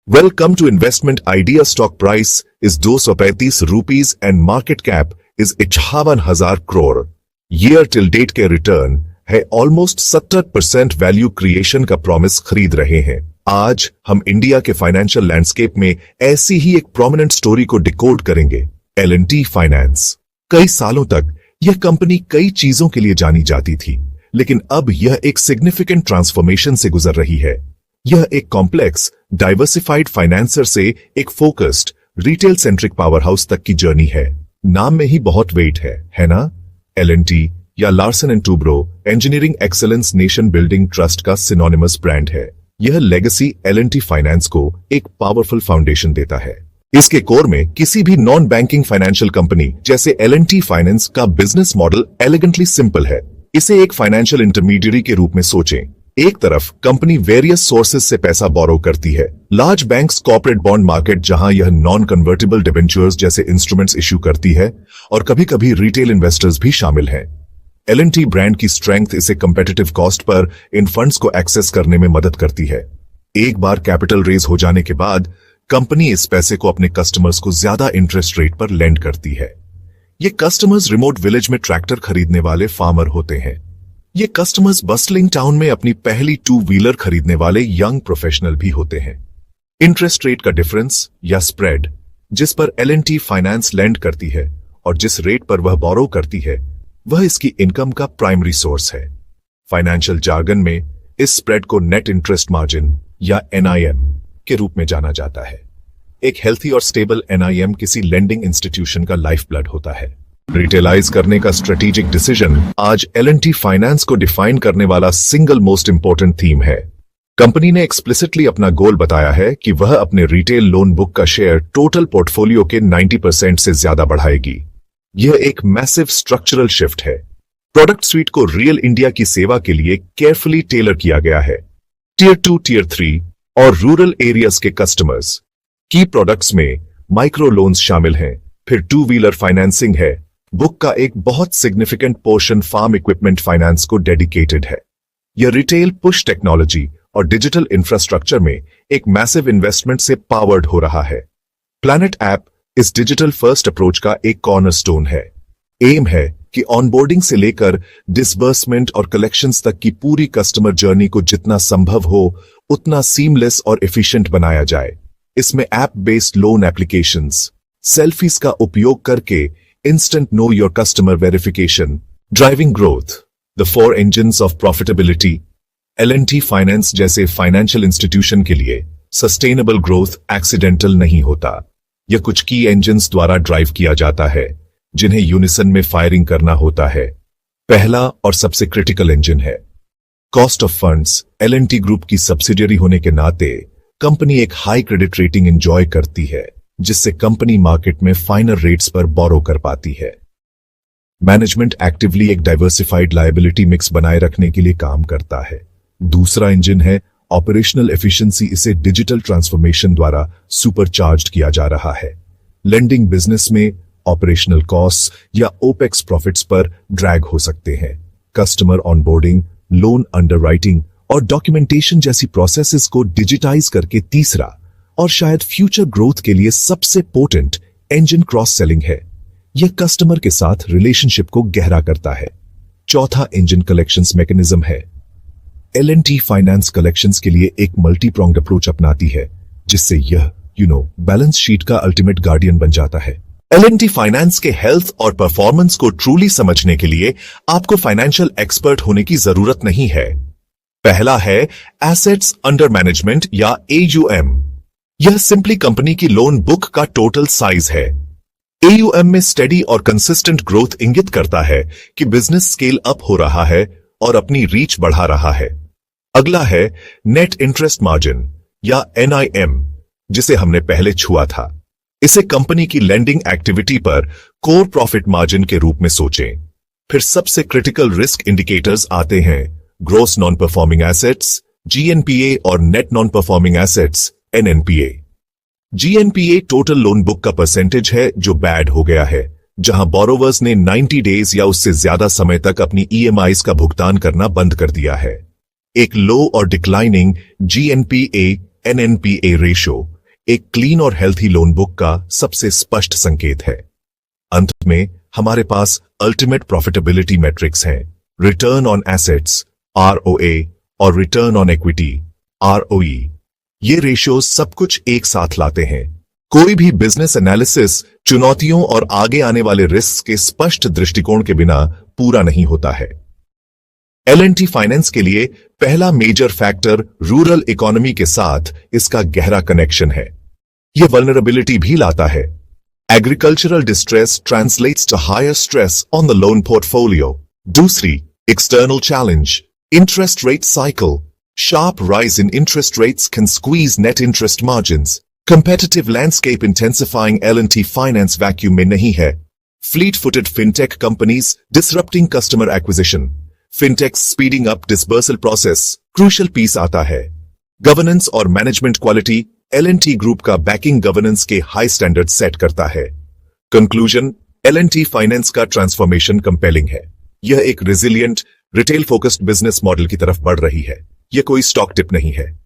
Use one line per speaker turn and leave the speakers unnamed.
Welcome to Investment Idea. Stock price is 235 rupees and market cap is 51,000 crore. Year till date के return है almost 70% value creation का promise खरीद रहे हैं। आज हम इंडिया के फाइनेंशियल लैंडस्केप में ऐसी ही एक प्रोमिनेंट स्टोरी को डिकोड करेंगे, L&T फाइनेंस। कई सालों तक यह कंपनी कई चीजों के लिए जानी जाती थी, लेकिन अब यह एक सिग्निफिकेंट ट्रांसफॉर्मेशन से गुजर रही है। यह एक कॉम्प्लेक्स डाइवर्सिफाइड फाइनेंसर से एक focused retail centric power house तक की जर्नी है। नाम में ही बहुत वेट है ना? L&T या Larsen and Toubro engineering excellence nation building trust का सिनोनिमस ब्रांड है। यह लेगेसी L&T फाइनेंस को एक पावरफुल फाउंडेशन देता है। इसके कोर में किसी भी नॉन बैंकिंग फाइनेंशियल कंपनी जैसे L&T फाइनेंस का बिजनेस मॉडल एलिगेंटली सिंपल है। इसे एक फाइनेंशियल इंटरमीडियरी के रूप में सोचें। एक तरफ कंपनी वेरियस सोर्सेज से पैसा बोरो करती है, large banks, corporate bond market जहां यह नॉन कन्वर्टेबल डिबेंचर्स जैसे इंस्ट्रूमेंट्स इश्यू करती है, और कभी कभी रिटेल इन्वेस्टर्स भी शामिल हैं। L&T ब्रांड की स्ट्रेंथ इसे कंपेटिटिव कॉस्ट पर इन फंड्स को एक्सेस करने में मदद करती है। एक बार कैपिटल रेज हो जाने के बाद कंपनी इस पैसे को अपने कस्टमर्स को ज्यादा इंटरेस्ट रेट पर लेंड करती है। ये कस्टमर्स रिमोट विलेज में ट्रैक्टर खरीदने वाले फार्मर होते हैं। ये कस्टमर्स बस्टलिंग टाउन में अपनी पहली 2 व्हीलर खरीदने वाले यंग प्रोफेशनल भी होते हैं। इंटरेस्ट रेट का डिफरेंस या स्प्रेड जिस पर L&T फाइनेंस लेंड करती है और जिस रेट पर वह बोरो करती है, वह इसकी इनकम का प्राइमरी सोर्स है। फाइनेंशियल जार्गन में इस स्प्रेड को नेट इंटरेस्ट मार्जिन या NIM के रूप में जाना जाता है। एक हेल्थी और स्टेबल NIM किसी लेंडिंग इंस्टीट्यूशन का लाइफ ब्लड होता है। रिटेलाइज करने का स्ट्रेटेजिक डिसीजन आज L&T फाइनेंस को डिफाइन करने वाला सिंगल मोस्ट इंपॉर्टेंट थीम है। कंपनी ने एक्सप्लिसिटली अपना गोल बताया है कि वह अपने रिटेल लोन बुक का शेयर टोटल पोर्टफोलियो के 90% से ज्यादा बढ़ाएगी। यह एक मैसिव स्ट्रक्चरल शिफ्ट है। प्रोडक्ट स्वीट को रियल इंडिया की सेवा के लिए केयरफुली टेलर किया गया है। टियर 2, टियर 3 और रूरल एरियाज के कस्टमर्स की प्रोडक्ट्स में माइक्रो लोन्स शामिल हैं। फिर 2 व्हीलर फाइनेंसिंग है। बुक का एक बहुत significant portion farm equipment finance को डेडिकेटेड है। यह रिटेल पुश टेक्नोलॉजी और डिजिटल इंफ्रास्ट्रक्चर में एक मैसिव इन्वेस्टमेंट से पावर्ड हो रहा है। प्लैनेट ऐप इस डिजिटल फर्स्ट अप्रोच का एक कॉर्नरस्टोन है। एम है कि ऑनबोर्डिंग से लेकर डिसबर्समेंट और कलेक्शंस तक की पूरी कस्टमर जर्नी को जितना संभव हो उतना सीमलेस और एफिशिएंट बनाया जाए। इसमें app based loan applications, selfies का उपयोग करके instant know your customer verification, driving growth, the 4 engines of profitability। L&T finance जैसे फाइनेंशियल इंस्टीट्यूशन के लिए सस्टेनेबल ग्रोथ एक्सीडेंटल नहीं होता। यह कुछ की इंजन्स द्वारा ड्राइव किया जाता है, जिन्हें यूनिसन में फायरिंग करना होता है। पहला और सबसे क्रिटिकल इंजन है cost of funds. L&T group की सब्सिडियरी होने के नाते कंपनी एक हाई क्रेडिट रेटिंग एंजॉय करती है, जिससे कंपनी मार्केट में फाइनर रेट्स पर बोरो कर पाती है। मैनेजमेंट एक्टिवली एक डाइवर्सिफाइड लायबिलिटी मिक्स बनाए रखने के लिए काम करता है। दूसरा इंजन है ऑपरेशनल एफिशिएंसी। इसे डिजिटल ट्रांसफॉर्मेशन द्वारा सुपरचार्ज्ड किया जा रहा है। लेंडिंग बिजनेस में ऑपरेशनल कॉस्ट या ओपेक्स प्रॉफिट्स पर ड्रैग हो सकते हैं। कस्टमर ऑनबोर्डिंग, लोन अंडरराइटिंग और डॉक्यूमेंटेशन जैसी प्रोसेसेस को डिजिटाइज करके तीसरा और शायद फ्यूचर ग्रोथ के लिए सबसे पोटेंट इंजन क्रॉस सेलिंग है। यह कस्टमर के साथ रिलेशनशिप को गहरा करता है। चौथा इंजन कलेक्शंस मैकेनिज्म है। L&T फाइनेंस कलेक्शंस के लिए एक मल्टी प्रोंग्ड अप्रोच अपनाती है, जिससे यह बैलेंस शीट का अल्टीमेट गार्डियन बन जाता है। L&T फाइनेंस के हेल्थ और परफॉर्मेंस को ट्रूली समझने के लिए आपको फाइनेंशियल एक्सपर्ट होने की जरूरत नहीं है। पहला है एसेट्स अंडर मैनेजमेंट या AUM। यह सिंपली कंपनी की लोन बुक का टोटल साइज है। AUM में स्टेडी और कंसिस्टेंट ग्रोथ इंगित करता है कि बिजनेस स्केल अप हो रहा है और अपनी रीच बढ़ा रहा है। अगला है नेट इंटरेस्ट मार्जिन या NIM, जिसे हमने पहले छुआ था। इसे कंपनी की लेंडिंग एक्टिविटी पर कोर प्रॉफिट मार्जिन के रूप में सोचें। फिर सबसे क्रिटिकल रिस्क इंडिकेटर्स आते हैं gross non performing assets GNPA और net non performing assets NNPA। GNPA total loan book का परसेंटेज है जो बैड हो गया है, जहां बोरोवर्स ने 90 डेज या उससे ज्यादा समय तक अपनी EMIs का भुगतान करना बंद कर दिया है। एक लो और डिक्लाइनिंग GNPA NNPA रेशो एक क्लीन और हेल्थी लोन बुक का सबसे स्पष्ट संकेत है। अंत में हमारे पास अल्टीमेट प्रॉफिटेबिलिटी मैट्रिक्स हैं, रिटर्न ऑन एसेट्स ROA और रिटर्न ऑन इक्विटी ROE। ये रेशियो सब कुछ एक साथ लाते हैं। कोई भी बिजनेस एनालिसिस चुनौतियों और आगे आने वाले रिस्क के स्पष्ट दृष्टिकोण के बिना पूरा नहीं होता है। L&T फाइनेंस के लिए पहला मेजर फैक्टर रूरल इकोनॉमी के साथ इसका गहरा कनेक्शन है। यह वल्नरेबिलिटी भी लाता है। Agricultural distress translates to higher stress on the loan portfolio. दूसरी, external challenge, interest rate cycle. Sharp rise in interest rates can squeeze net interest margins. Competitive landscape intensifying L&T finance vacuum में नहीं है। Fleet-footed fintech companies disrupting customer acquisition. Fintechs speeding up disbursal process. Crucial piece आता है। Governance और management quality L&T Group का backing governance के high standards set करता है। Conclusion, L&T finance का transformation compelling है। यह एक resilient, retail focused business model की तरफ बढ़ रही है। यह कोई स्टॉक टिप नहीं है।